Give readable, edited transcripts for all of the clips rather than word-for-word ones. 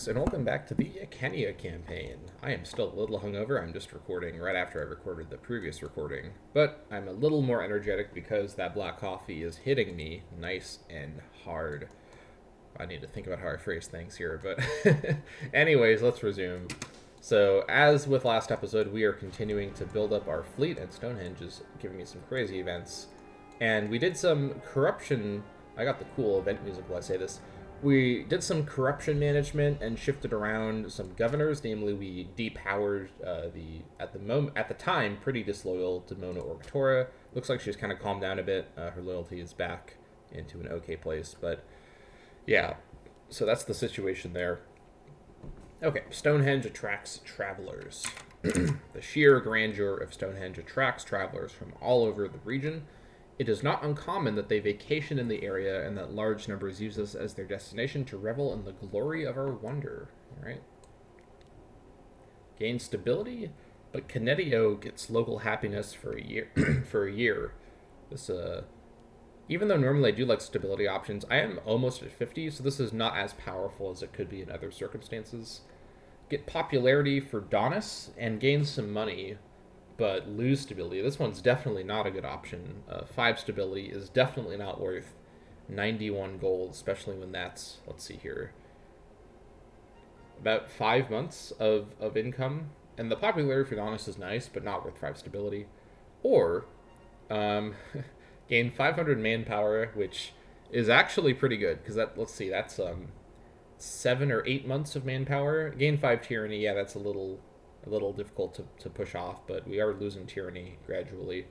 folks, and welcome back to the Icenia campaign. I am still a little hungover. I'm just recording right after I recorded the previous recording, but I'm a little more energetic because that black coffee is hitting me nice and hard. I need to think about how I phrase things here, but anyways, let's resume. So, as with last episode, we are continuing to build up our fleet, and Stonehenge is giving me some crazy events. And we did some corruption. I got the cool event music while I say this. We did some corruption management and shifted around some governors. Namely, we depowered at the time pretty disloyal Demona Orgatora. Looks like she's kind of calmed down a bit. Her loyalty is back into an okay place, but yeah. So that's the situation there. Okay, Stonehenge attracts travelers. The sheer grandeur of Stonehenge attracts travelers from all over the region. It is not uncommon that they vacation in the area and that large numbers use this as their destination to revel in the glory of our wonder. All right. Gain stability, but Canetio gets local happiness for a year. For a year. This even though normally I do like stability options, I am almost at 50, so this is not as powerful as it could be in other circumstances. Get popularity for Donis and gain some money, but lose stability. This one's definitely not a good option. 5 stability is definitely not worth 91 gold, especially when that's, let's see here, about 5 months of income. And the popularity for Donis is nice, but not worth 5 stability. Or gain 500 manpower, which is actually pretty good, because that, let's see, that's 7 or 8 months of manpower. Gain 5 tyranny, yeah, that's a little difficult to push off, but we are losing tyranny gradually.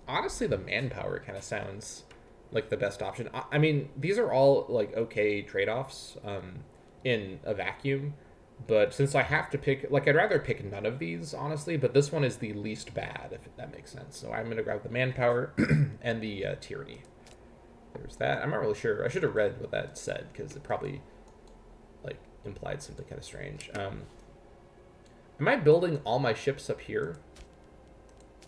Honestly, the manpower kind of sounds like the best option. I mean, these are all like okay trade-offs in a vacuum, but since I have to pick, like, I'd rather pick none of these, honestly, but this one is the least bad, if that makes sense. So I'm going to grab the manpower and the tyranny. There's that. I'm not really sure. I should have read what that said, because it probably implied something kind of strange. Am I building all my ships up here?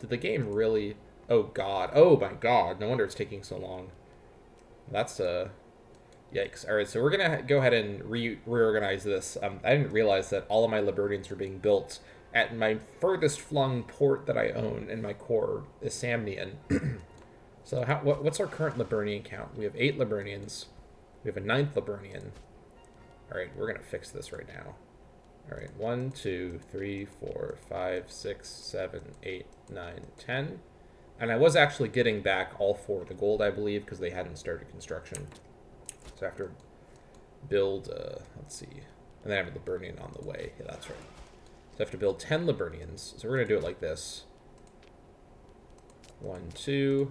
Did the game really... Oh god. Oh my god. No wonder it's taking so long. That's yikes. Alright, so we're gonna go ahead and reorganize this. I didn't realize that all of my Liburnians were being built at my furthest flung port that I own in my core, Isamnian. So what's our current Liburnian count? We have 8 Liburnians. We have a 9th Liburnian. Alright, we're going to fix this right now. Alright, 1, 2, 3, 4, 5, 6, 7, 8, 9, 10. And I was actually getting back all 4 of the gold, I believe, because they hadn't started construction. So I have to build, let's see. And then I have a Liburnian on the way. Yeah, that's right. So I have to build 10 Liburnians. So we're going to do it like this. 1, 2.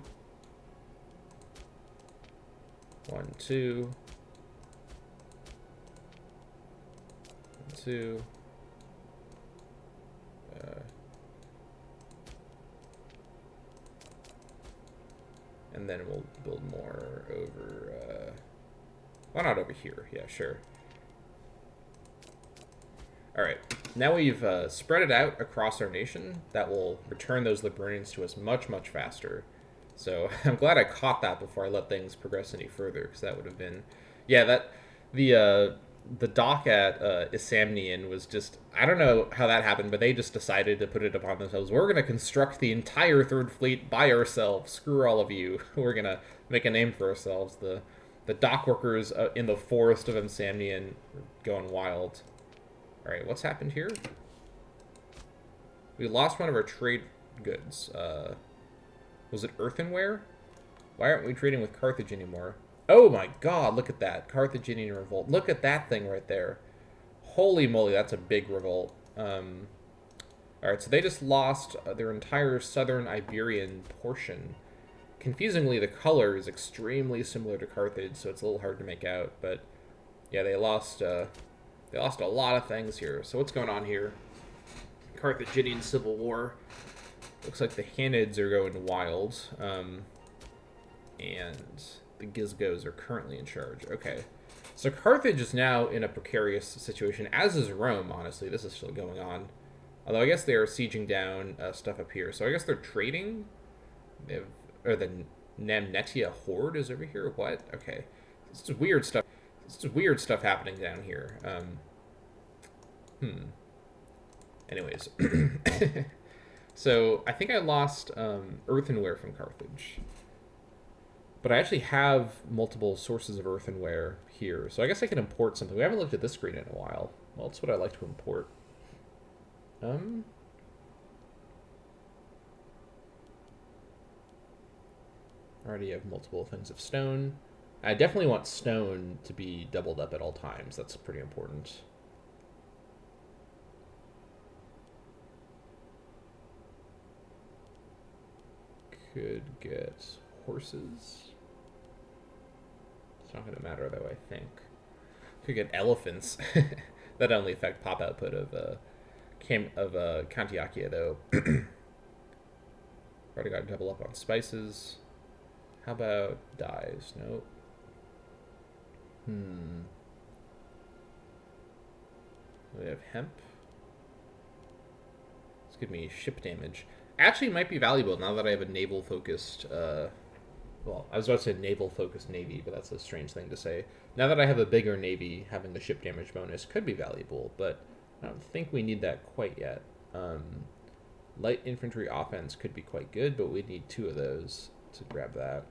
1, 2. 2. And then we'll build more over, why not over here? Yeah, sure. Alright, now we've spread it out across our nation. That will return those Liburnians to us much, much faster. So I'm glad I caught that before I let things progress any further, because that would have been... Yeah, that... The dock at Isamnian was just... I don't know how that happened, but they just decided to put it upon themselves. We're going to construct the entire Third Fleet by ourselves. Screw all of you. We're going to make a name for ourselves. The dock workers in the forest of Isamnian are going wild. Alright, what's happened here? We lost one of our trade goods. Was it earthenware? Why aren't we trading with Carthage anymore? Oh my god, look at that. Carthaginian revolt. Look at that thing right there. Holy moly, that's a big revolt. Alright, so they just lost their entire southern Iberian portion. Confusingly, the color is extremely similar to Carthage, so it's a little hard to make out. But yeah, they lost a lot of things here. So what's going on here? Carthaginian Civil War. Looks like the Hanids are going wild. And the Gizgos are currently in charge. Okay. So Carthage is now in a precarious situation, as is Rome, honestly. This is still going on. Although I guess they are sieging down stuff up here. So I guess they're trading. Or the Namnetia Horde is over here? What? Okay. It's just weird stuff. It's just weird stuff happening down here. Anyways. So, I think I lost earthenware from Carthage. But I actually have multiple sources of earthenware here. So I guess I can import something. We haven't looked at this screen in a while. Well, that's what I like to import. I already have multiple things of stone. I definitely want stone to be doubled up at all times. That's pretty important. Could get horses. It's not going to matter though, I think. Could get elephants. That only affect pop output of Kantiakia though. Already got to double up on spices. How about dyes? Nope. We have hemp. Let's give me ship damage. Actually might be valuable now that I have a naval focused well, I was about to say naval focused navy, but that's a strange thing to say. Now that I have a bigger navy, having the ship damage bonus could be valuable, but I don't think we need that quite yet. Light infantry offense could be quite good, but we need 2 of those to grab that.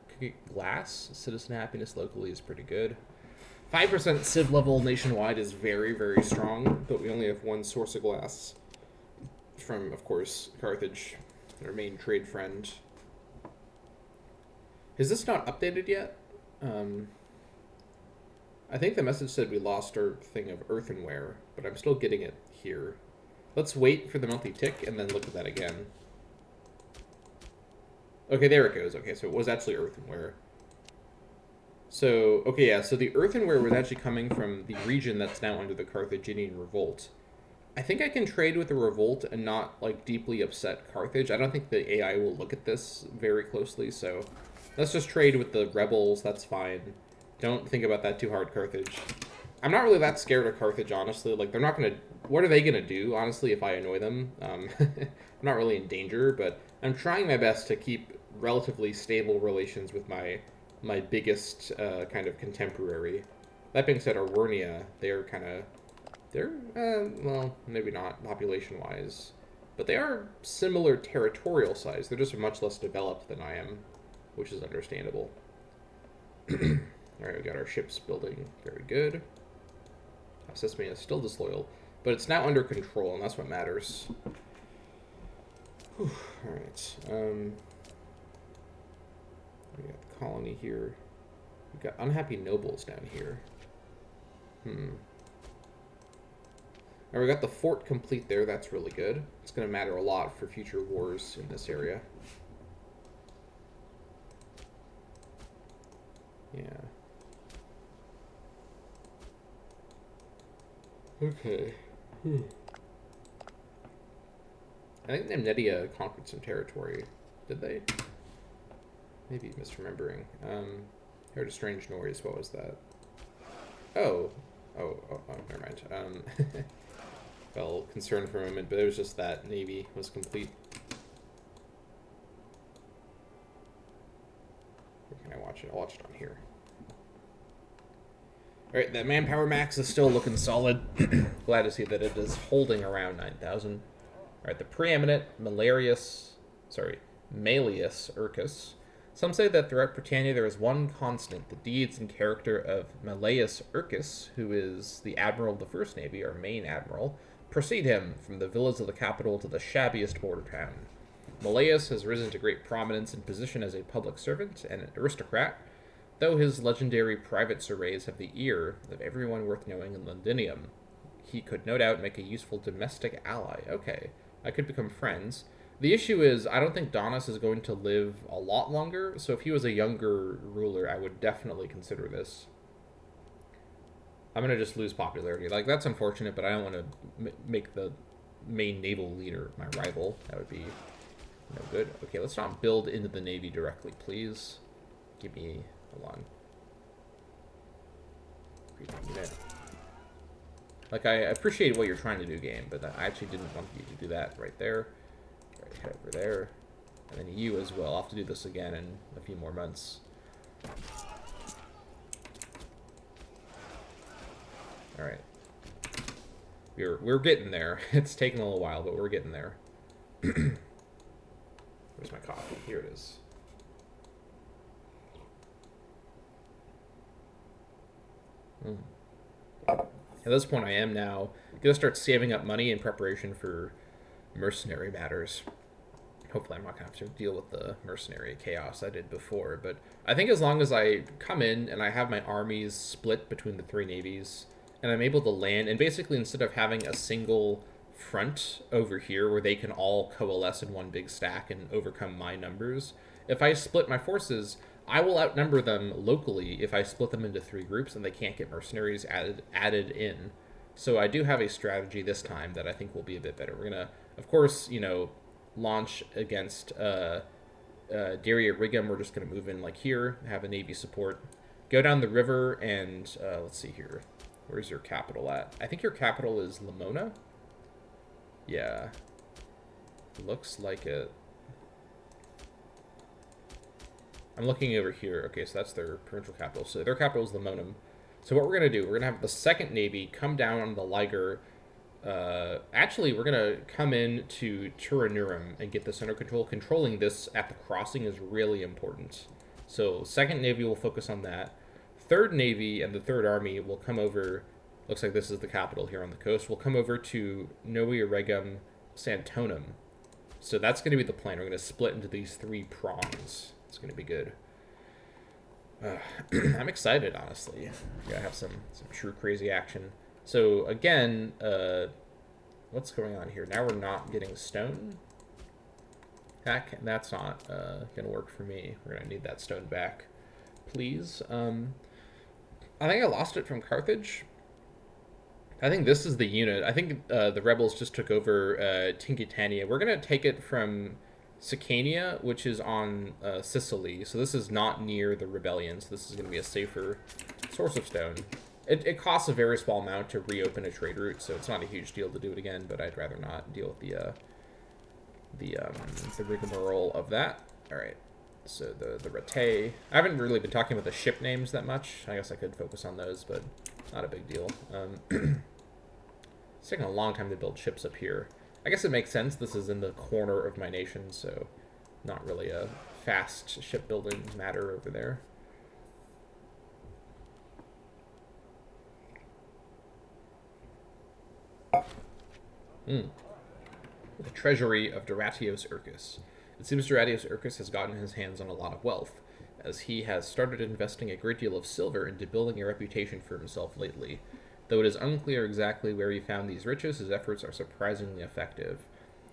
Could get glass. Citizen happiness locally is pretty good. 5% civ level nationwide is very, very strong, but we only have 1 source of glass from, of course, Carthage, our main trade friend. Is this not updated yet? I think the message said we lost our thing of earthenware, but I'm still getting it here. Let's wait for the monthly tick and then look at that again. Okay, there it goes. Okay, so it was actually earthenware. So, okay, yeah, so the earthenware was actually coming from the region that's now under the Carthaginian revolt. I think I can trade with the revolt and not, like, deeply upset Carthage. I don't think the AI will look at this very closely, so let's just trade with the rebels, that's fine. Don't think about that too hard, Carthage. I'm not really that scared of Carthage, honestly. Like, they're not gonna... What are they gonna do, honestly, if I annoy them? I'm not really in danger, but I'm trying my best to keep relatively stable relations with my biggest kind of contemporary. That being said, Arwernia, they're kind of... They're, well, maybe not population-wise, but they are similar territorial size. They're just much less developed than I am, which is understandable. Alright, we got our ships building. Very good. Sesame is still disloyal, but it's now under control, and that's what matters. Alright, we got the colony here. We've got unhappy nobles down here. Alright, we got the fort complete there. That's really good. It's going to matter a lot for future wars in this area. Yeah. Okay. I think Nemnedia conquered some territory. Did they? Maybe misremembering. Heard a strange noise. What was that? Oh, never mind. Well, concerned for a moment, but it was just that navy was complete. Where can I watch it? I'll watch it on here. Alright, that manpower max is still looking solid. Glad to see that it is holding around 9,000. Alright, the preeminent Malleus Urcus. Some say that throughout Britannia there is one constant, the deeds and character of Malleus Urcus, who is the admiral of the First Navy, our main admiral. Precede him from the villas of the capital to the shabbiest border town. Malleus has risen to great prominence and position as a public servant and an aristocrat, though his legendary private surveys have the ear of everyone worth knowing in Londinium. He could no doubt make a useful domestic ally. Okay, I could become friends. The issue is, I don't think Donis is going to live a lot longer, so if he was a younger ruler, I would definitely consider this. I'm going to just lose popularity. Like, that's unfortunate, but I don't want to make the main naval leader my rival. That would be no good. Okay, let's not build into the navy directly, please. Give me... Hold on. Like, I appreciate what you're trying to do, game, but I actually didn't want you to do that right there. Right, head over there. And then you as well. I'll have to do this again in a few more months. Alright. We're getting there. It's taking a little while, but we're getting there. Where's my coffee? Here it is. At this point, I am now going to start saving up money in preparation for mercenary matters. Hopefully I'm not going to have to deal with the mercenary chaos I did before, but I think as long as I come in and I have my armies split between the 3 navies, and I'm able to land, and basically instead of having a single front over here where they can all coalesce in one big stack and overcome my numbers, if I split my forces, I will outnumber them locally if I split them into 3 groups and they can't get mercenaries added in. So I do have a strategy this time that I think will be a bit better. We're going to, of course, you know, launch against Daria Rigum. We're just going to move in like here, have a navy support, go down the river, and let's see here. Where's your capital at? I think your capital is Lamona. Yeah. Looks like it. I'm looking over here. Okay, so that's their provincial capital. So their capital is Lamonum. So what we're going to do, we're going to have the 2nd Navy come down on the Liger. Actually, we're going to come in to Turanurum and get this under control. Controlling this at the crossing is really important. So 2nd Navy will focus on that. 3rd Navy and the 3rd Army will come over. Looks like this is the capital here on the coast. We'll come over to Novia Regum Santonum. So that's going to be the plan. We're going to split into these 3 prongs. It's going to be good. I'm excited, honestly. We're going to have some true crazy action. So, again, what's going on here? Now we're not getting stone. That's not going to work for me. We're going to need that stone back, please. I think I lost it from Carthage. I think this is the unit. I think the rebels just took over Tingitania. We're going to take it from Sicania, which is on Sicily. So this is not near the rebellion. So this is going to be a safer source of stone. It costs a very small amount to reopen a trade route, so it's not a huge deal to do it again, but I'd rather not deal with the rigmarole of that. All right. So the Rete. I haven't really been talking about the ship names that much. I guess I could focus on those, but not a big deal. It's taking a long time to build ships up here. I guess it makes sense. This is in the corner of my nation, so not really a fast shipbuilding matter over there. The treasury of Duratius Urcus. It seems Duratius Urcus has gotten his hands on a lot of wealth, as he has started investing a great deal of silver into building a reputation for himself lately. Though it is unclear exactly where he found these riches, his efforts are surprisingly effective.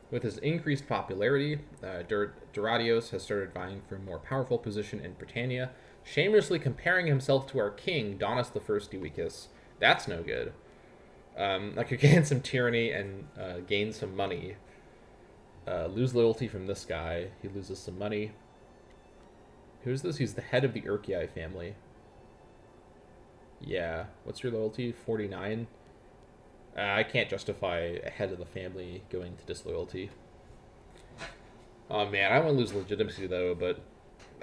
With his increased popularity, Duratius has started vying for a more powerful position in Britannia, shamelessly comparing himself to our king, Donus I Divicus. That's no good. I could gain some tyranny and gain some money. Lose loyalty from this guy. He loses some money. Who's this? He's the head of the Urkii family. Yeah. What's your loyalty? 49? I can't justify a head of the family going to disloyalty. Oh man, I want to lose legitimacy though, but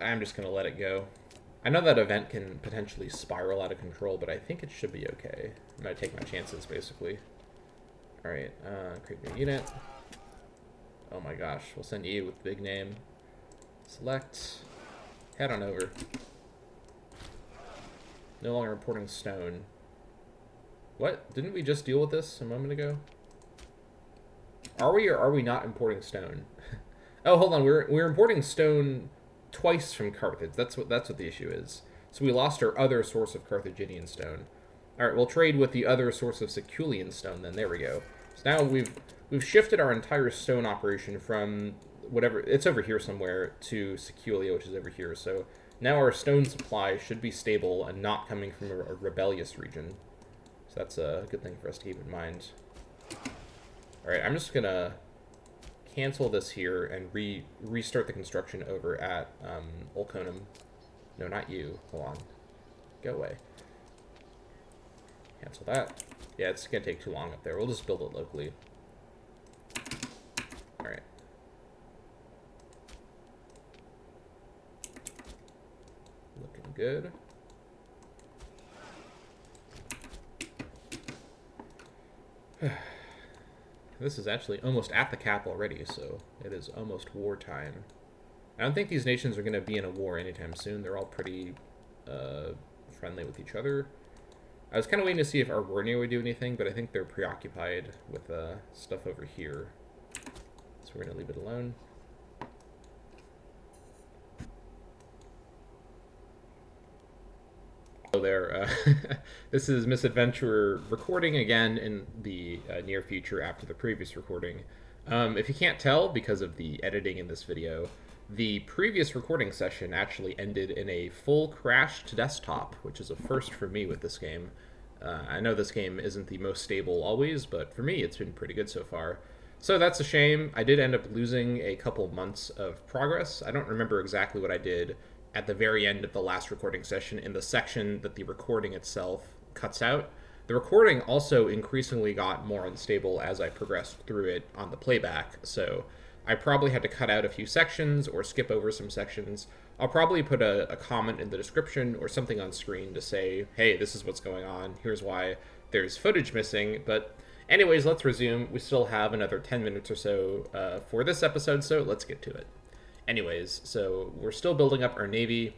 I'm just going to let it go. I know that event can potentially spiral out of control, but I think it should be okay. I'm going to take my chances, basically. Alright, create new unit. Oh my gosh, we'll send you with big name. Select. Head on over. No longer importing stone. What? Didn't we just deal with this a moment ago? Are we or are we not importing stone? Oh, hold on. We're importing stone twice from Carthage. That's what the issue is. So we lost our other source of Carthaginian stone. All right, we'll trade with the other source of Siculian stone then. There we go. So now we've shifted our entire stone operation from whatever, it's over here somewhere, to Siculia, which is over here. So now our stone supply should be stable and not coming from a rebellious region. So that's a good thing for us to keep in mind. All right, I'm just gonna cancel this here and restart the construction over at Ulconum. No, not you. Hold on. Go away. Cancel that. Yeah, it's gonna take too long up there. We'll just build it locally. All right. good. This is actually almost at the cap already, so it is almost wartime. I don't think these nations are going to be in a war anytime soon. They're all pretty friendly with each other. I was kind of waiting to see if Arwernia would do anything, but I think they're preoccupied with stuff over here. So we're going to leave it alone. There, this is Misadventurer recording again in the near future after the previous recording. If you can't tell because of the editing in this video, the previous recording session actually ended in a full crash to desktop, which is a first for me with this game. I know this game isn't the most stable always, but for me it's been pretty good so far. So that's a shame. I did end up losing a couple months of progress. I don't remember exactly what I did at the very end of the last recording session in the section that the recording itself cuts out. The recording also increasingly got more unstable as I progressed through it on the playback, so I probably had to cut out a few sections or skip over some sections. I'll probably put a comment in the description or something on screen to say, hey, this is what's going on, here's why there's footage missing, but anyways, let's resume. We still have another 10 minutes or so for this episode, so let's get to it. Anyways, so we're still building up our navy.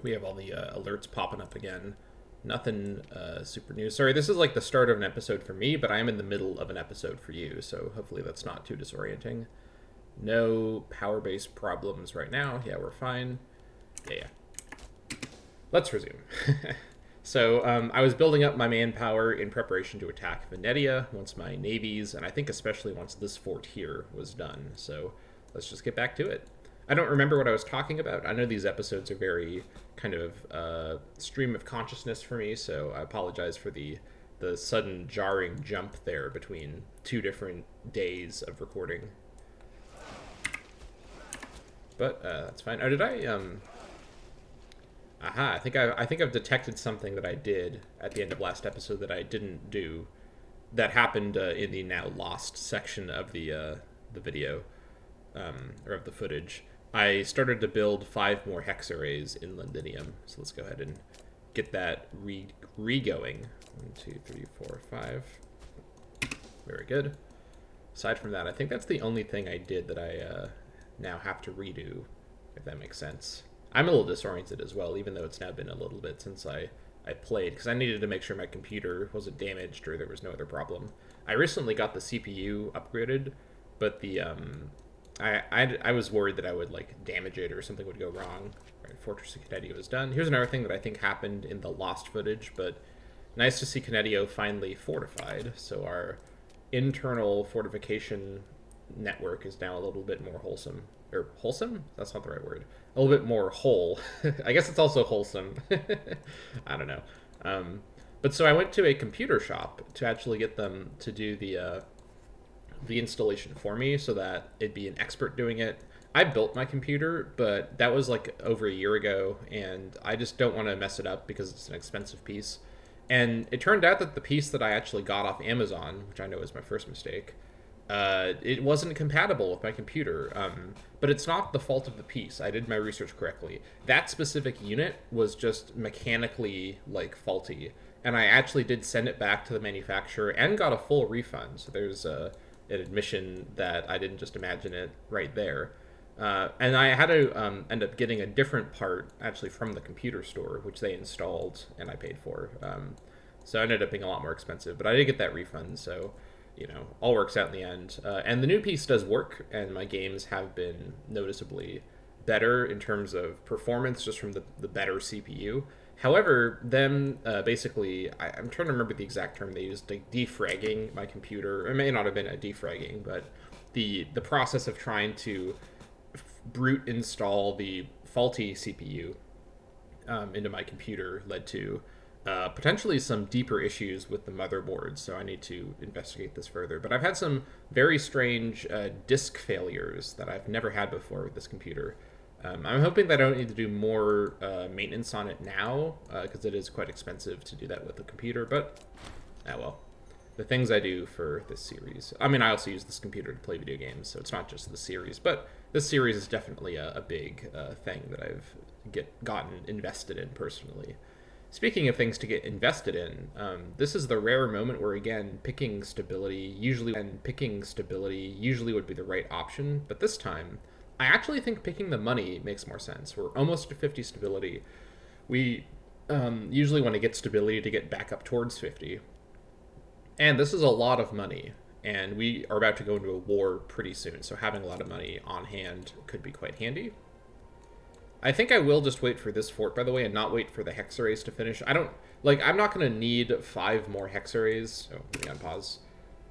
We have all the alerts popping up again. Nothing super new. Sorry, this is like the start of an episode for me, but I am in the middle of an episode for you, so hopefully that's not too disorienting. No power base problems right now. Yeah, we're fine. Yeah. Let's resume. So I was building up my manpower in preparation to attack Venetia once my navies, and I think especially once this fort here was done. So let's just get back to it. I don't remember what I was talking about. I know these episodes are very kind of stream of consciousness for me, so I apologize for the sudden jarring jump there between two different days of recording. But that's fine. Oh, did I? Aha! I think I've detected something that I did at the end of last episode that I didn't do. That happened in the now lost section of the video, or of the footage. I started to build 5 more hex arrays in Londinium. So let's go ahead and get that re-going. 1, 2, 3, 4, 5. Very good. Aside from that, I think that's the only thing I did that I now have to redo, if that makes sense. I'm a little disoriented as well, even though it's now been a little bit since I played, because I needed to make sure my computer wasn't damaged or there was no other problem. I recently got the CPU upgraded, but the I was worried that I would like damage it or something would go wrong. Right, Fortress of Connetio is done. Here's another thing that I think happened in the lost footage, but nice to see Connetio finally fortified. So our internal fortification network is now a little bit more wholesome. Or wholesome? That's not the right word. A little bit more whole. I guess it's also wholesome. I don't know. But so I went to a computer shop to actually get them to do the installation for me so that it'd be an expert doing it. I built my computer, but that was like over a year ago, and I just don't want to mess it up because it's an expensive piece. And it turned out that the piece that I actually got off Amazon, which I know is my first mistake, it wasn't compatible with my computer. But it's not the fault of the piece. I did my research correctly. That specific unit was just mechanically like faulty, and I actually did send it back to the manufacturer and got a full refund. So there's an admission that I didn't just imagine it right there. And I had to end up getting a different part actually from the computer store, which they installed and I paid for. So it ended up being a lot more expensive, but I did get that refund, so you know, all works out in the end. And the new piece does work, and my games have been noticeably better in terms of performance just from the better CPU. However, them basically, I'm trying to remember the exact term they used, like defragging my computer. It may not have been a defragging, but the process of trying to brute install the faulty CPU into my computer led to potentially some deeper issues with the motherboard, so I need to investigate this further. But I've had some very strange disk failures that I've never had before with this computer. I'm hoping that I don't need to do more maintenance on it now, because it is quite expensive to do that with a computer, but well. The things I do for this series. I mean, I also use this computer to play video games, so it's not just the series, but this series is definitely a big thing that I've gotten invested in personally. Speaking of things to get invested in, this is the rare moment where, again, picking stability usually would be the right option, but this time I actually think picking the money makes more sense. We're almost to 50 stability. We usually want to get stability to get back up towards 50. And this is a lot of money, and we are about to go into a war pretty soon, so having a lot of money on hand could be quite handy. I think I will just wait for this fort, by the way, and not wait for the hex arrays to finish. I'm not going to need 5 more hex arrays, let me unpause,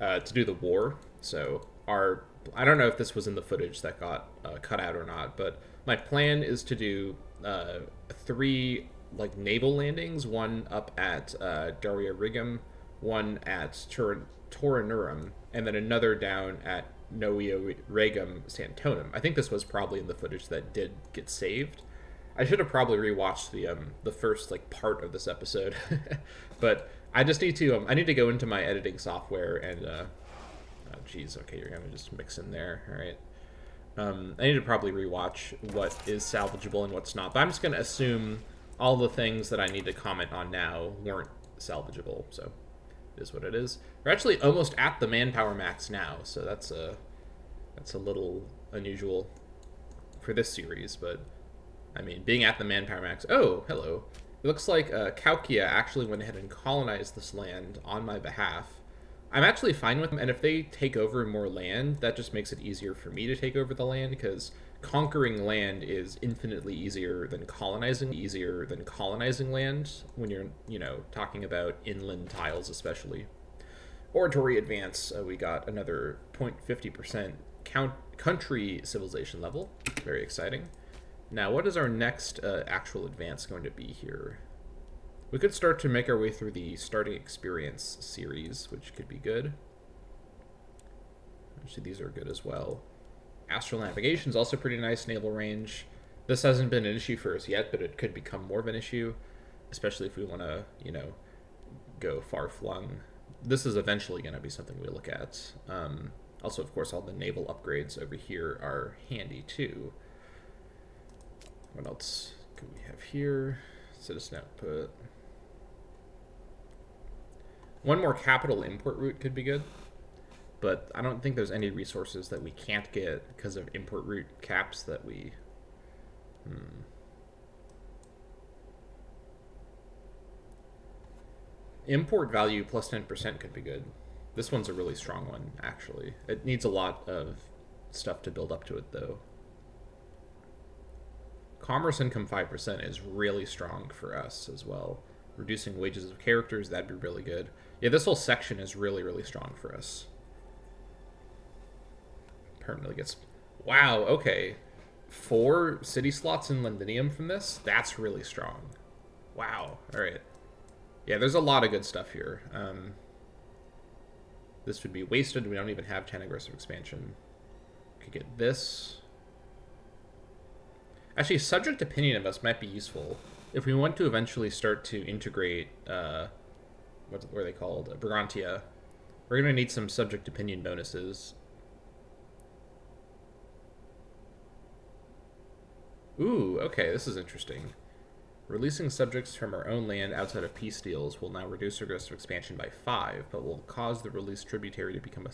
to do the war. So I don't know if this was in the footage that got cut out or not, but my plan is to do 3 naval landings, one up at Daria Rigum, one at Toranurum, and then another down at Novia Regum Santonum. I think this was probably in the footage that did get saved. I should have probably rewatched the first part of this episode, but I just need to I need to go into my editing software and oh geez, okay, you're gonna just mix in there, all right. I need to probably rewatch what is salvageable and what's not, but I'm just gonna assume all the things that I need to comment on now weren't salvageable, so it is what it is. We're actually almost at the manpower max now, so that's a little unusual for this series, but I mean, being at the manpower max. Oh, hello. It looks like Kaukia actually went ahead and colonized this land on my behalf. I'm actually fine with them, and if they take over more land, that just makes it easier for me to take over the land, because conquering land is infinitely easier than colonizing land when you're, talking about inland tiles especially. Oratory advance, we got another 0.50% country civilization level. Very exciting. Now, what is our next actual advance going to be here? We could start to make our way through the starting experience series, which could be good. Actually, these are good as well. Astral navigation is also pretty nice naval range. This hasn't been an issue for us yet, but it could become more of an issue, especially if we want to, go far-flung. This is eventually going to be something we look at. Also, of course, all the naval upgrades over here are handy, too. What else could we have here? Citizen output. One more capital import route could be good, but I don't think there's any resources that we can't get because of import route caps that we... Import value plus 10% could be good. This one's a really strong one, actually. It needs a lot of stuff to build up to it, though. Commerce income 5% is really strong for us as well. Reducing wages of characters, that'd be really good. Yeah, this whole section is really, really strong for us. Permanently gets... Wow, okay. 4 city slots in Londinium from this? That's really strong. Wow, alright. Yeah, there's a lot of good stuff here. This would be wasted. We don't even have 10 aggressive expansion. Could get this. Actually, subject opinion of us might be useful. If we want to eventually start to integrate, what are they called? Brigantia. We're going to need some subject opinion bonuses. Ooh, okay, this is interesting. Releasing subjects from our own land outside of peace deals will now reduce aggressive expansion by 5, but will cause the released tributary to become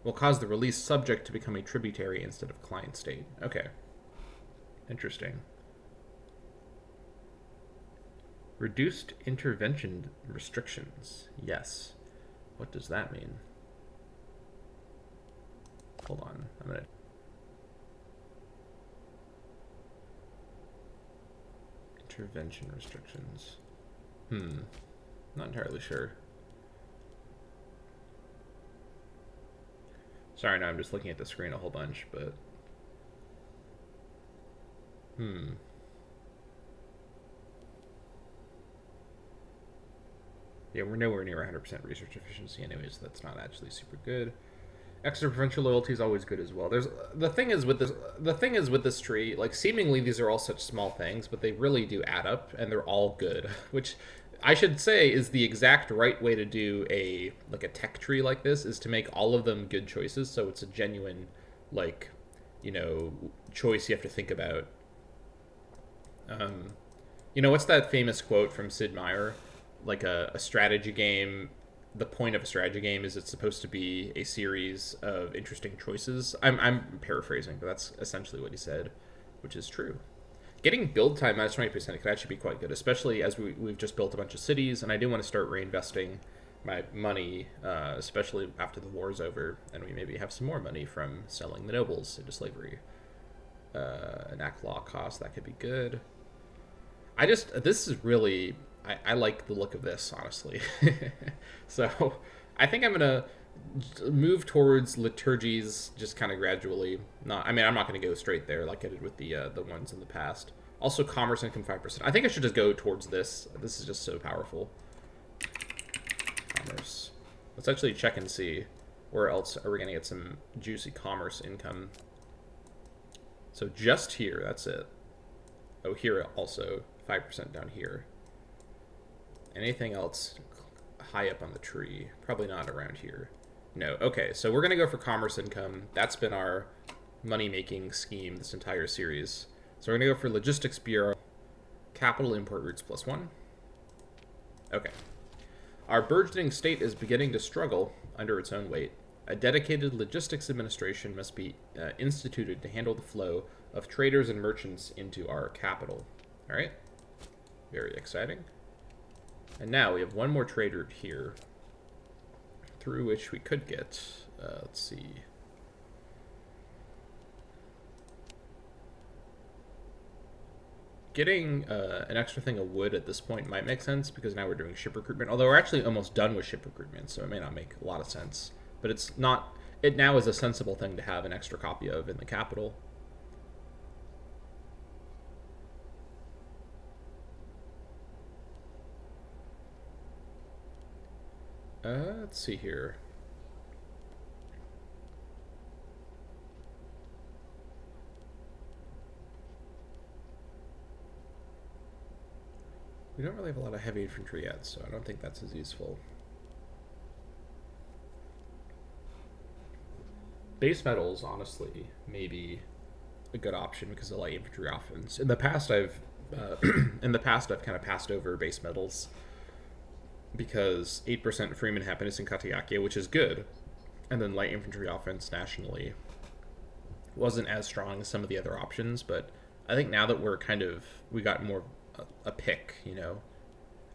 will cause the released subject to become a tributary instead of client state. Okay. Interesting. Reduced intervention restrictions. Yes. What does that mean? Hold on. I'm gonna... Intervention restrictions. Not entirely sure. Sorry, no, I'm just looking at the screen a whole bunch, but... Yeah, we're nowhere near 100% research efficiency anyways, so that's not actually super good. Extra provincial loyalty is always good as well. The thing is with this tree, like, seemingly these are all such small things, but they really do add up, and they're all good, which I should say is the exact right way to do a tech tree like this, is to make all of them good choices, so it's a genuine, choice you have to think about. You know, what's that famous quote from Sid Meier? Like a strategy game, the point of a strategy game is it's supposed to be a series of interesting choices. I'm paraphrasing, but that's essentially what he said, which is true. Getting build time minus 20% could actually be quite good, especially as we've just built a bunch of cities, and I do want to start reinvesting my money, especially after the war's over, and we maybe have some more money from selling the nobles into slavery. Enact law cost, that could be good. This is really, I like the look of this, honestly. So I think I'm going to move towards liturgies just kind of gradually. I'm not going to go straight there like I did with the ones in the past. Also, commerce income 5%. I think I should just go towards this. This is just so powerful. Commerce. Let's actually check and see where else are we going to get some juicy commerce income. So just here, that's it. Oh, here also, 5% down here. Anything else high up on the tree? Probably not around here. No. Okay, so we're going to go for commerce income. That's been our money-making scheme this entire series. So we're going to go for logistics bureau, capital import routes +1. Okay. Our burgeoning state is beginning to struggle under its own weight. A dedicated logistics administration must be instituted to handle the flow of traders and merchants into our capital. All right. Very exciting. And now we have one more trader here through which we could get, let's see. Getting an extra thing of wood at this point might make sense because now we're doing ship recruitment. Although we're actually almost done with ship recruitment, so it may not make a lot of sense. But it's not. It now is a sensible thing to have an extra copy of in the capital. Let's see here. We don't really have a lot of heavy infantry yet, so I don't think that's as useful. Base metals, honestly, may be a good option because of light infantry offense. In the past, I've kind of passed over base metals because 8% Freeman happiness in Katayakia, which is good, and then light infantry offense nationally wasn't as strong as some of the other options. But I think now that we got more a pick, you know.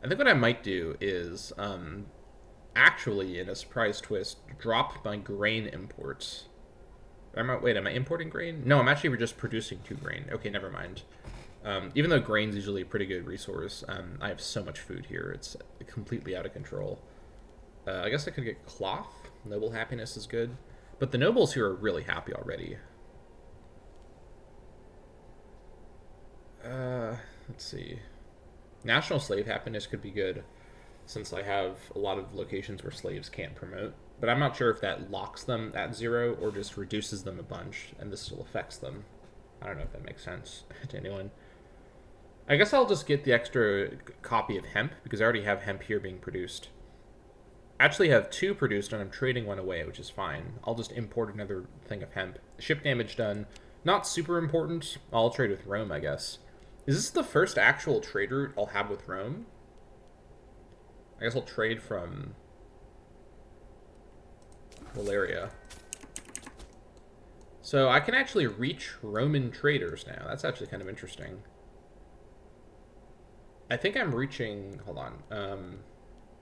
I think what I might do is actually, in a surprise twist, drop my grain imports. Am I importing grain? No, I'm actually just producing 2 grain. Okay, never mind. Even though grain's usually a pretty good resource, I have so much food here. It's completely out of control. I guess I could get cloth. Noble happiness is good. But the nobles here are really happy already. Let's see. National slave happiness could be good, since I have a lot of locations where slaves can't promote. But I'm not sure if that locks them at 0 or just reduces them a bunch, and this still affects them. I don't know if that makes sense to anyone. I guess I'll just get the extra copy of hemp, because I already have hemp here being produced. I actually have 2 produced, and I'm trading 1 away, which is fine. I'll just import another thing of hemp. Ship damage done. Not super important. I'll trade with Rome, I guess. Is this the first actual trade route I'll have with Rome? I guess I'll trade from Valeria. So I can actually reach Roman traders now. That's actually kind of interesting. I think I'm reaching. Hold on.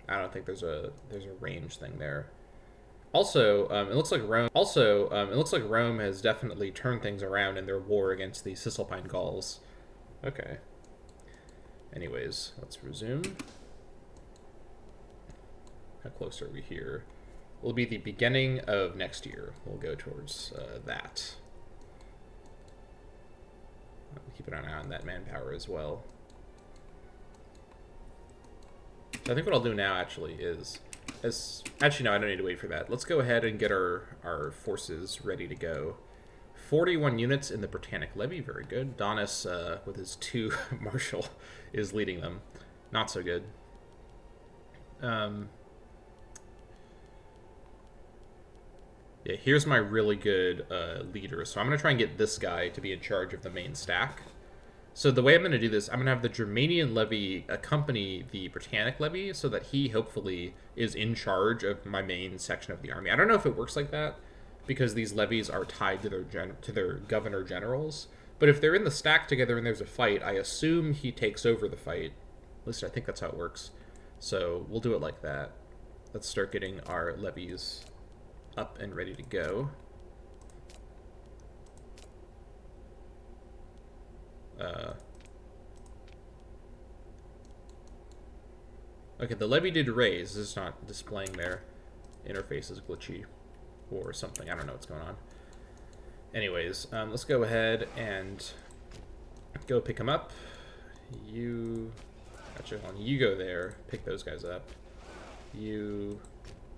I don't think there's a range thing there. Also, it looks like Rome has definitely turned things around in their war against the Cisalpine Gauls. Okay. Anyways, let's resume. How close are we here? Will be the beginning of next year. We'll go towards that. Keep an eye on that manpower as well. So I think what I'll do now actually is, actually no, I don't need to wait for that. Let's go ahead and get our forces ready to go. 41 units in the Britannic levy, very good. Donis, with his 2 marshal, is leading them. Not so good. Yeah, here's my really good leader. So I'm going to try and get this guy to be in charge of the main stack. So the way I'm going to do this, I'm going to have the Germanian levy accompany the Britannic levy so that he hopefully is in charge of my main section of the army. I don't know if it works like that because these levies are tied to their governor generals. But if they're in the stack together and there's a fight, I assume he takes over the fight. At least I think that's how it works. So we'll do it like that. Let's start getting our levies up and ready to go. Okay, the levy did raise. This is not displaying their interface is glitchy or something. I don't know what's going on. Anyways, let's go ahead and go pick them up. You, gotcha. You go there, pick those guys up. You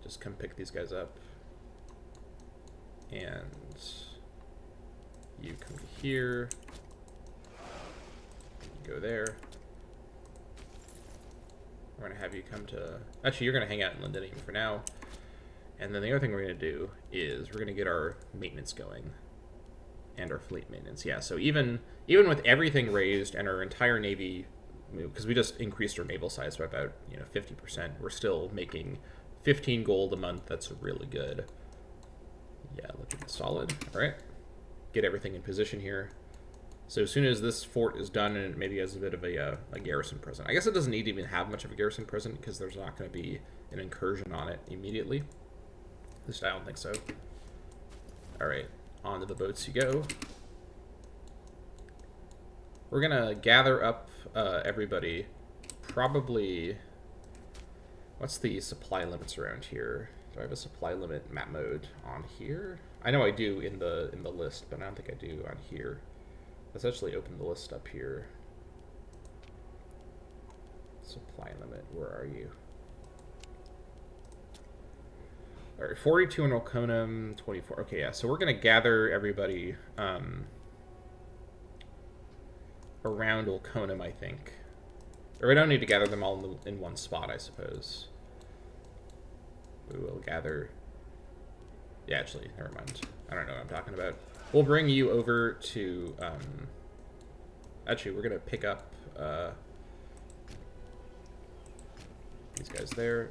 just come pick these guys up. And you come to here. You go there. We're going to have you come to... Actually, you're going to hang out in Londinium for now. And then the other thing we're going to do is we're going to get our maintenance going. And our fleet maintenance. Yeah, so even with everything raised and our entire navy... Because we just increased our naval size by about 50%. We're still making 15 gold a month. That's really good. Yeah, looking solid. All right. Get everything in position here. So as soon as this fort is done and it maybe has a bit of a garrison present. I guess it doesn't need to even have much of a garrison present because there's not going to be an incursion on it immediately. At least I don't think so. All right, onto the boats you go. We're going to gather up everybody. Probably, what's the supply limits around here? Do I have a supply limit map mode on here? I know I do in the list, but I don't think I do on here. Let's actually open the list up here. Supply limit, where are you? All right, 42 in Olconum, 24. Okay, yeah, so we're going to gather everybody around Olconum, I think. Or we don't need to gather them all in one spot, I suppose. We will gather... Yeah, actually, never mind. I don't know what I'm talking about. We'll bring you over to... Actually, we're going to pick up these guys there.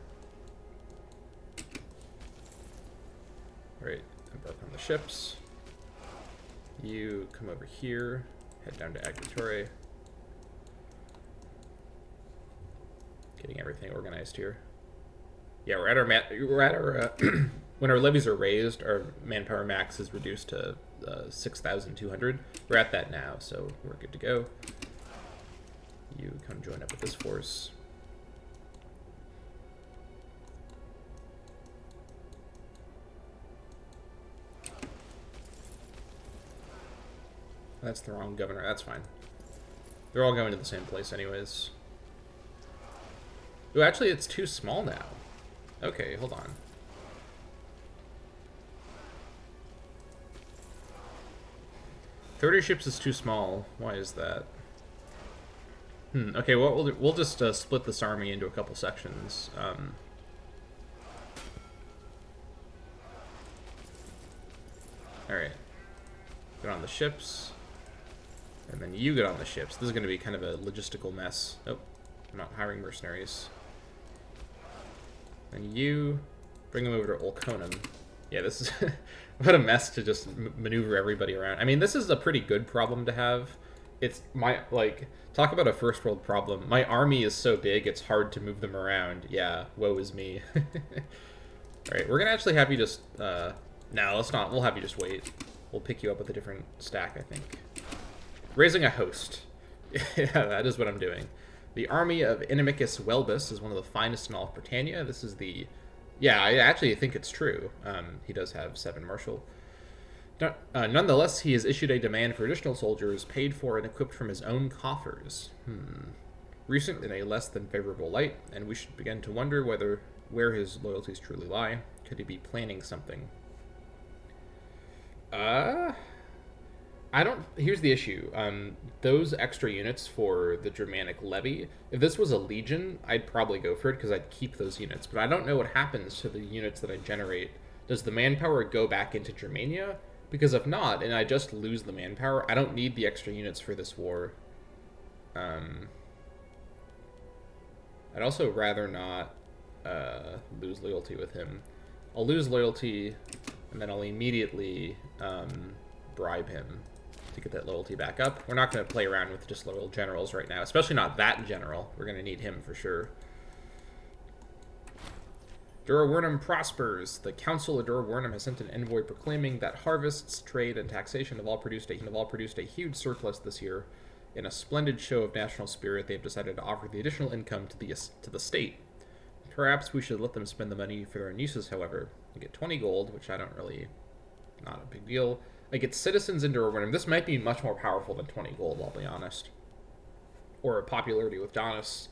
Alright, embark on the ships. You come over here, head down to Agritore. Getting everything organized here. Yeah, we're at our when our levies are raised, our manpower max is reduced to 6,200. We're at that now, so we're good to go. You come join up with this force. That's the wrong governor. That's fine. They're all going to the same place anyways. Ooh, actually, it's too small now. Okay, hold on. "30 ships is too small. Why is that?" Okay, well, we'll just split this army into a couple sections. Alright. Get on the ships. And then you get on the ships. This is going to be kind of a logistical mess. Oh, I'm not hiring mercenaries. And you bring them over to Olconum. Yeah, this is what a mess to just maneuver everybody around. I mean, this is a pretty good problem to have. It's talk about a first world problem. My army is so big, it's hard to move them around. Yeah, woe is me. Alright, we're gonna actually have you just, no, let's not. We'll have you just wait. We'll pick you up with a different stack, I think. Raising a host. Yeah, that is what I'm doing. The army of Inimicus Welbus is one of the finest in all of Britannia. This is the... Yeah, I actually think it's true. He does have 7 martial. Nonetheless, he has issued a demand for additional soldiers paid for and equipped from his own coffers. Recent in a less than favorable light, and we should begin to wonder where his loyalties truly lie. Could he be planning something? Here's the issue. Those extra units for the Germanic levy, if this was a legion, I'd probably go for it because I'd keep those units. But I don't know what happens to the units that I generate. Does the manpower go back into Germania? Because if not, and I just lose the manpower, I don't need the extra units for this war. I'd also rather not lose loyalty with him. I'll lose loyalty, and then I'll immediately bribe him to get that loyalty back up. We're not going to play around with just loyal generals right now, especially not that general. We're going to need him for sure. Durawernum prospers. The Council of Durawernum has sent an envoy proclaiming that harvests, trade, and taxation have all produced a huge surplus this year. In a splendid show of national spirit, they have decided to offer the additional income to the state. Perhaps we should let them spend the money for their own uses, however. You get 20 gold, which I don't really... not a big deal. I get citizens in Durawernum. This might be much more powerful than 20 gold, I'll be honest. Or popularity with Donis.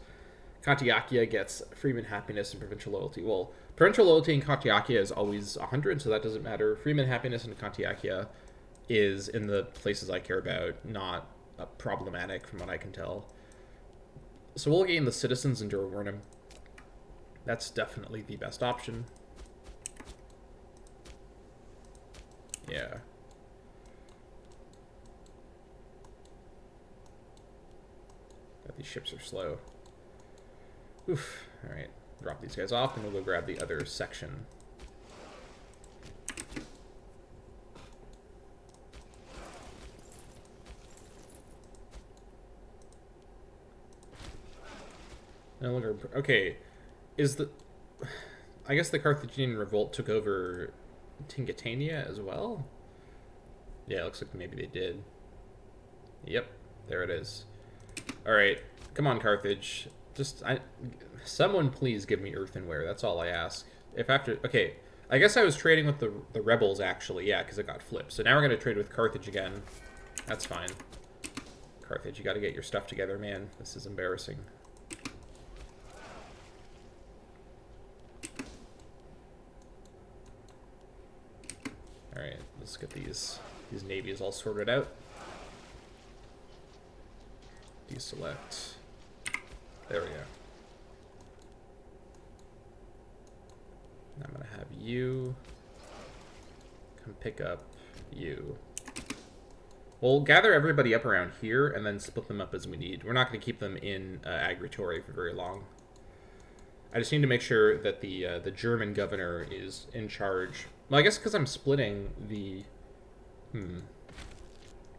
Kantiakia gets freeman happiness and provincial loyalty. Well, provincial loyalty in Kantiakia is always 100, so that doesn't matter. Freeman happiness in Kantiakia is, in the places I care about, not problematic from what I can tell. So we'll gain the citizens in Durawernum. That's definitely the best option. Yeah. God, these ships are slow. Oof. Alright. Drop these guys off, and we'll go grab the other section. No longer... Okay. Is the... I guess the Carthaginian revolt took over Tingitania as well? Yeah, it looks like maybe they did. Yep. There it is. Alright. Come on, Carthage. Someone please give me earthenware. That's all I ask. If after... Okay. I guess I was trading with the rebels, actually. Yeah, because it got flipped. So now we're going to trade with Carthage again. That's fine. Carthage, you got to get your stuff together, man. This is embarrassing. Alright, let's get these navies all sorted out. Deselect. There we go. I'm going to have you come pick up you. We'll gather everybody up around here and then split them up as we need. We're not going to keep them in Agritory for very long. I just need to make sure that the German governor is in charge. Well, I guess because I'm splitting the...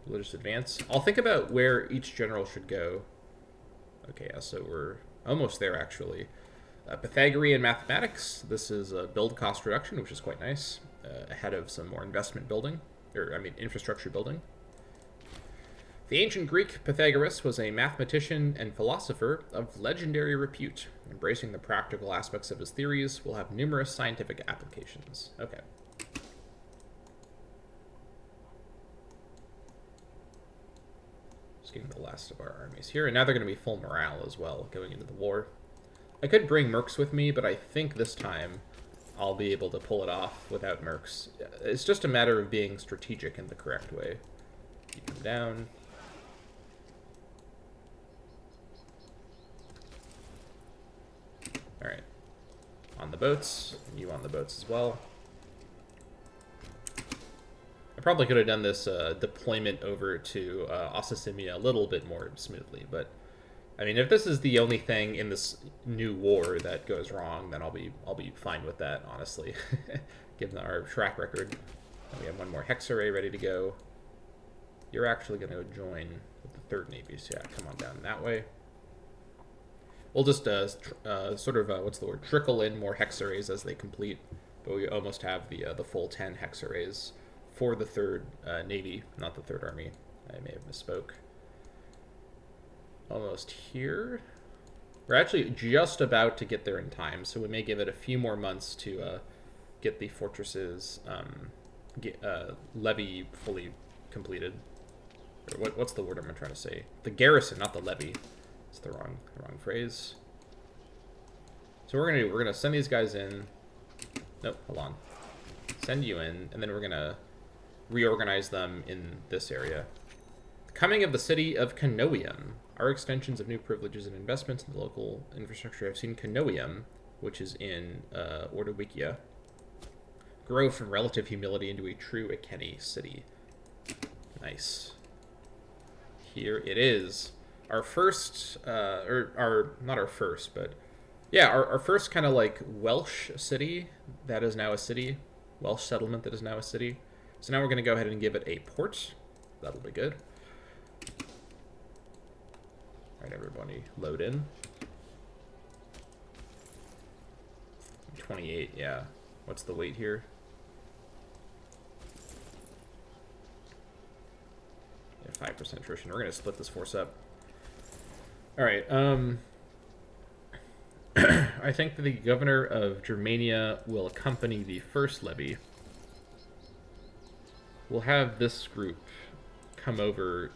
Religious advance. I'll think about where each general should go. Okay, yeah, so we're almost there, actually. Pythagorean mathematics. This is a build cost reduction, which is quite nice. Ahead of some more investment building. Infrastructure building. The ancient Greek Pythagoras was a mathematician and philosopher of legendary repute. Embracing the practical aspects of his theories will have numerous scientific applications. Okay. Just getting the last of our armies here. And now they're going to be full morale as well, going into the war. I could bring mercs with me, but I think this time I'll be able to pull it off without mercs. It's just a matter of being strategic in the correct way. Keep them down. Alright. On the boats. You on the boats as well. I probably could have done this deployment over to Ossasimia a little bit more smoothly, but I mean, if this is the only thing in this new war that goes wrong, then I'll be fine with that, honestly, given our track record. And we have one more hex array ready to go. You're actually going to go join with the 3rd Navy, so yeah, come on down that way. We'll just what's the word? Trickle in more hex arrays as they complete, but we almost have the full 10 hex arrays for the 3rd Navy, not the 3rd Army. I may have misspoke. Almost here. We're actually just about to get there in time, so we may give it a few more months to get the fortresses levy fully completed. Or what's the word I'm trying to say? The garrison, not the levy. It's the wrong phrase. So we're gonna send these guys in. Nope, hold on. Send you in, and then we're gonna reorganize them in this area. Coming of the city of Canoium. Our extensions of new privileges and investments in the local infrastructure have seen Canoium, which is in Ordowicia, grow from relative humility into a true Iceni city. Nice. Here it is. our first, or our, not our first, but yeah, our first kind of like Welsh city that is now a city, Welsh settlement that is now a city. So now we're going to go ahead and give it a port. That'll be good. All right, everybody, load in. 28, yeah. What's the weight here? Yeah, 5% attrition. We're going to split this force up. All right, I think that the governor of Germania will accompany the first levy. We'll have this group come over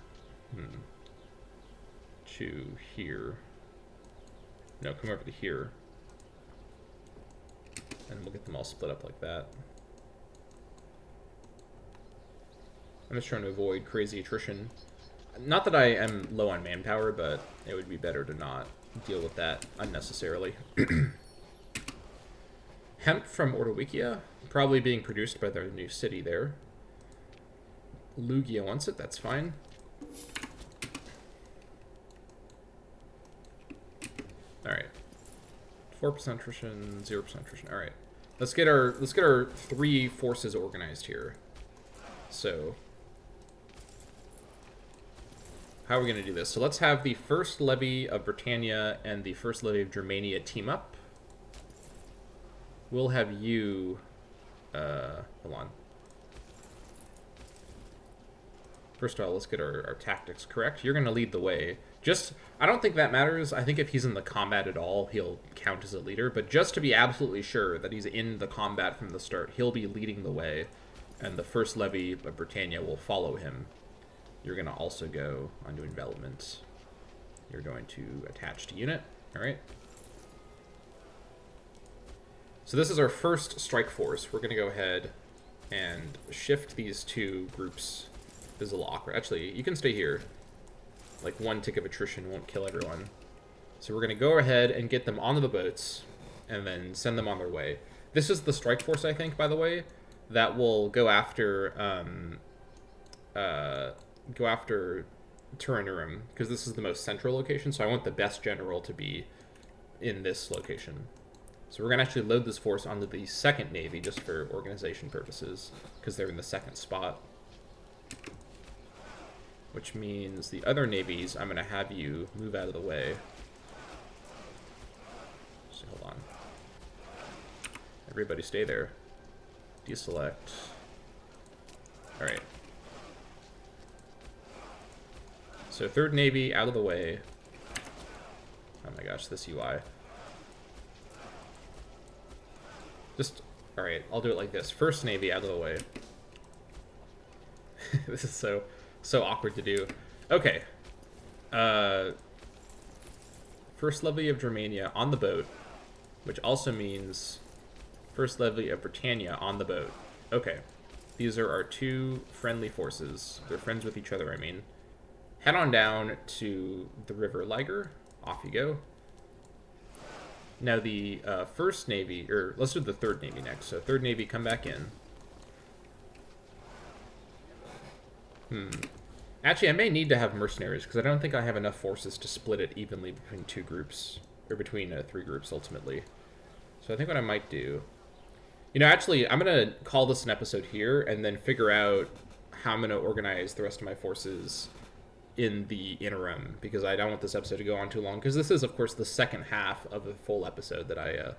to here. No, come over to here. And we'll get them all split up like that. I'm just trying to avoid crazy attrition. Not that I am low on manpower, but it would be better to not deal with that unnecessarily. Hemp from Ordowicia, probably being produced by their new city there. Lugia wants it, that's fine. Alright. 4% attrition, 0% attrition. Alright. Let's get our 3 forces organized here. So how are we going to do this? So let's have the first levy of Britannia and the first levy of Germania team up. We'll have you... hold on. First of all, let's get our tactics correct. You're going to lead the way. Just, I don't think that matters. I think if he's in the combat at all, he'll count as a leader. But just to be absolutely sure that he's in the combat from the start, he'll be leading the way. And the first levy of Britannia will follow him. You're going to also go onto envelopment. You're going to attach to unit. All right. So this is our first strike force. We're going to go ahead and shift these 2 groups. This is a little awkward. Actually, you can stay here. Like 1 tick of attrition won't kill everyone. So we're going to go ahead and get them onto the boats and then send them on their way. This is the strike force, I think, by the way, that will go after Turanurum, because this is the most central location, so I want the best general to be in this location. So we're going to actually load this force onto the 2nd Navy just for organization purposes, because they're in the 2nd spot. Which means the other navies, I'm going to have you move out of the way. So hold on. Everybody stay there. Deselect. Alright. So 3rd Navy out of the way. Oh my gosh, this UI. Just, alright, I'll do it like this. 1st Navy out of the way. This is so awkward to do. Okay. First levy of Germania on the boat, which also means first levy of Britannia on the boat. Okay. These are our 2 friendly forces. They're friends with each other, I mean. Head on down to the River Liger. Off you go. Now the 1st Navy, or let's do the 3rd Navy next. So 3rd Navy, come back in. Actually, I may need to have mercenaries, because I don't think I have enough forces to split it evenly between 2 groups, or between 3 groups, ultimately. So I think what I might do... You know, actually, I'm going to call this an episode here, and then figure out how I'm going to organize the rest of my forces in the interim, because I don't want this episode to go on too long, because this is, of course, the 2nd half of a full episode that I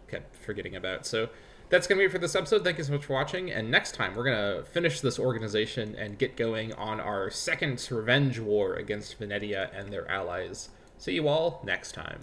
kept forgetting about. So that's going to be it for this episode. Thank you so much for watching, and next time we're going to finish this organization and get going on our 2nd revenge war against Venetia and their allies. See you all next time.